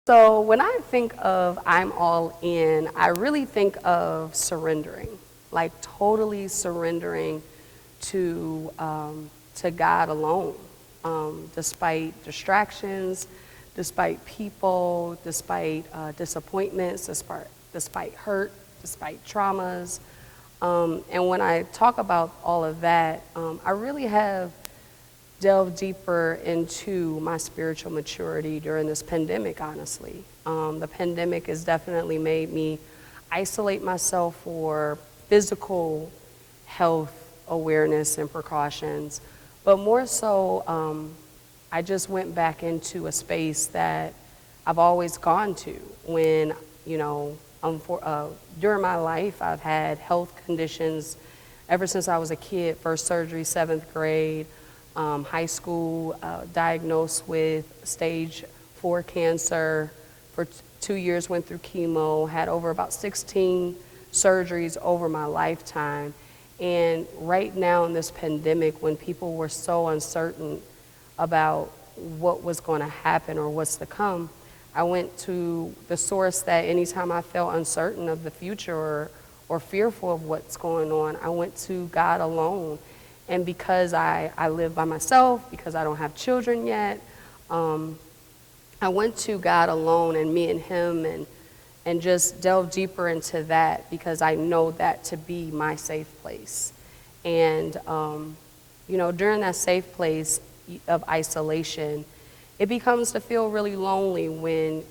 So when I think of I'm all in, I really think of surrendering, like totally surrendering to God alone, despite distractions, despite people, despite disappointments, despite hurt, despite traumas. And when I talk about all of that, I really have delve deeper into my spiritual maturity during this pandemic, honestly. The pandemic has definitely made me isolate myself for physical health awareness and precautions, but more so, I just went back into a space that I've always gone to when, during my life, I've had health conditions ever since I was a kid, first surgery, 7th grade. High school, diagnosed with stage 4 cancer. For 2 years, went through chemo, had over about 16 surgeries over my lifetime. And right now in this pandemic, when people were so uncertain about what was going to happen or what's to come, I went to the source that anytime I felt uncertain of the future or fearful of what's going on, I went to God alone. And because I live by myself, because I don't have children yet, I went to God alone and me and him and just delve deeper into that because I know that to be my safe place. And, during that safe place of isolation, it becomes to feel really lonely when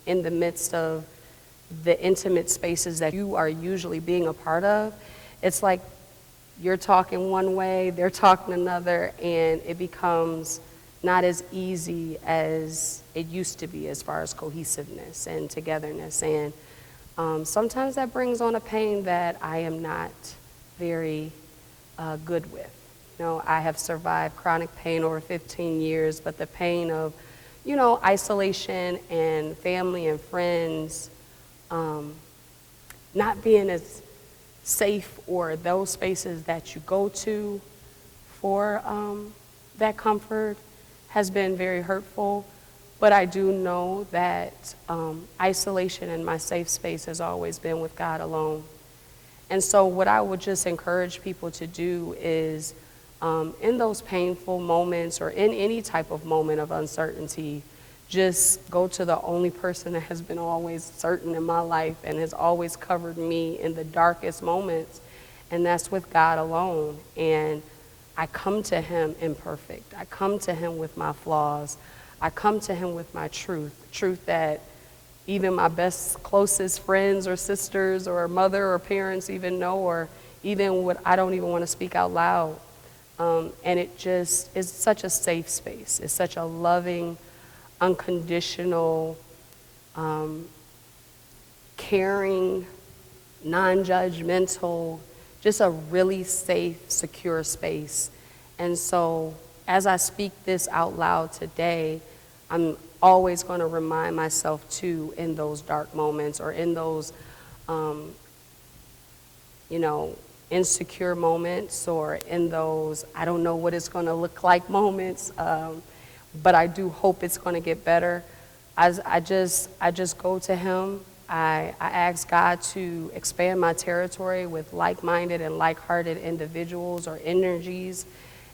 in the midst of the intimate spaces that you are usually being a part of, it's like you're talking one way, they're talking another, and it becomes not as easy as it used to be as far as cohesiveness and togetherness. And sometimes that brings on a pain that I am not very good with. I have survived chronic pain over 15 years, but the pain of, isolation and family and friends not being as safe or those spaces that you go to for that comfort has been very hurtful. But I do know that isolation in my safe space has always been with God alone. And so what I would just encourage people to do is in those painful moments or in any type of moment of uncertainty, just go to the only person that has been always certain in my life and has always covered me in the darkest moments, and that's with God alone. And I come to him imperfect. I come to him with my flaws. I come to him with my truth that even my best, closest friends or sisters or mother or parents even know, or even what I don't even want to speak out loud. And it just is such a safe space. It's such a loving, unconditional, caring, non-judgmental, just a really safe, secure space. And so as I speak this out loud today, I'm always going to remind myself too in those dark moments or in those, insecure moments or in those I don't know what it's going to look like moments, but I do hope it's going to get better. I just go to him. I ask God to expand my territory with like-minded and like-hearted individuals or energies.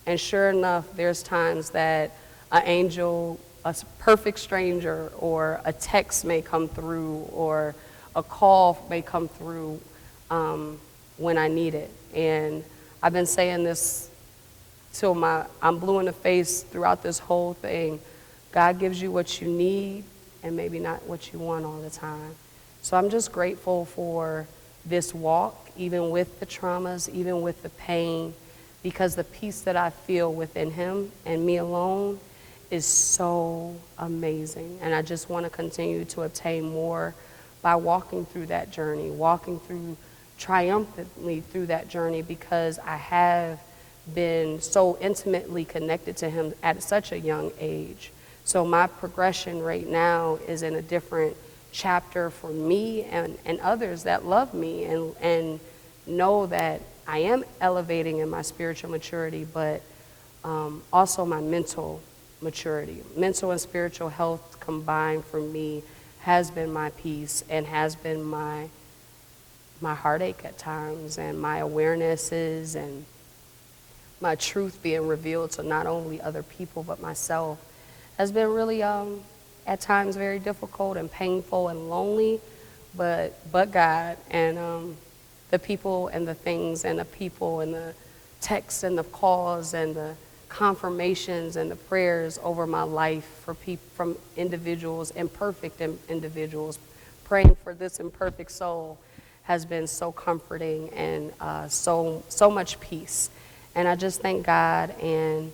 And sure enough, there's times that an angel, a perfect stranger, or a text may come through, or a call may come through when I need it. And I've been saying this till I'm blue in the face throughout this whole thing. God gives you what you need and maybe not what you want all the time. So I'm just grateful for this walk, even with the traumas, even with the pain, because the peace that I feel within him and me alone is so amazing. And I just want to continue to obtain more by walking through that journey, walking through triumphantly through that journey, because I have been so intimately connected to him at such a young age. So my progression right now is in a different chapter for me and others that love me and know that I am elevating in my spiritual maturity, but also my mental maturity. Mental and spiritual health combined for me has been my peace and has been my heartache at times, and my awarenesses and my truth being revealed to not only other people but myself has been really at times very difficult and painful and lonely, but God and the people and the things and the people and the texts and the calls and the confirmations and the prayers over my life for from individuals, imperfect individuals, praying for this imperfect soul has been so comforting and so much peace. And I just thank God. And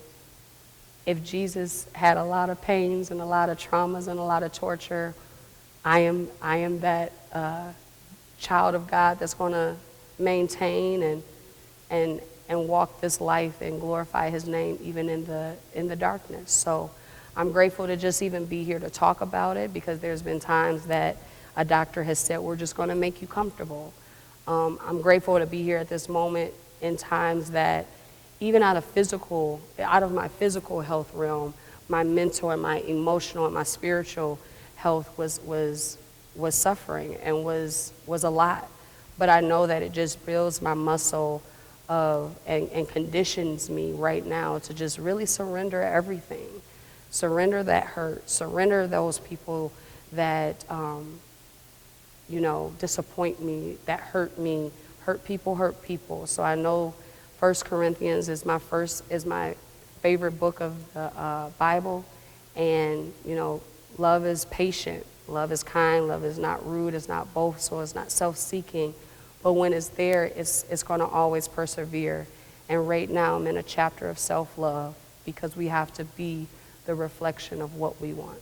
if Jesus had a lot of pains and a lot of traumas and a lot of torture, I am that child of God that's going to maintain and walk this life and glorify His name even in the darkness. So I'm grateful to just even be here to talk about it, because there's been times that a doctor has said, we're just going to make you comfortable. I'm grateful to be here at this moment in times that even out of my physical health realm, my mental and my emotional and my spiritual health was suffering and was a lot. But I know that it just builds my muscle and conditions me right now to just really surrender everything. Surrender that hurt. Surrender those people that disappoint me, that hurt me. Hurt people. So I know 1 Corinthians is my favorite book of the Bible. And, love is patient. Love is kind. Love is not rude. It's not boastful. It's not self-seeking. But when it's there, it's going to always persevere. And right now I'm in a chapter of self-love, because we have to be the reflection of what we want.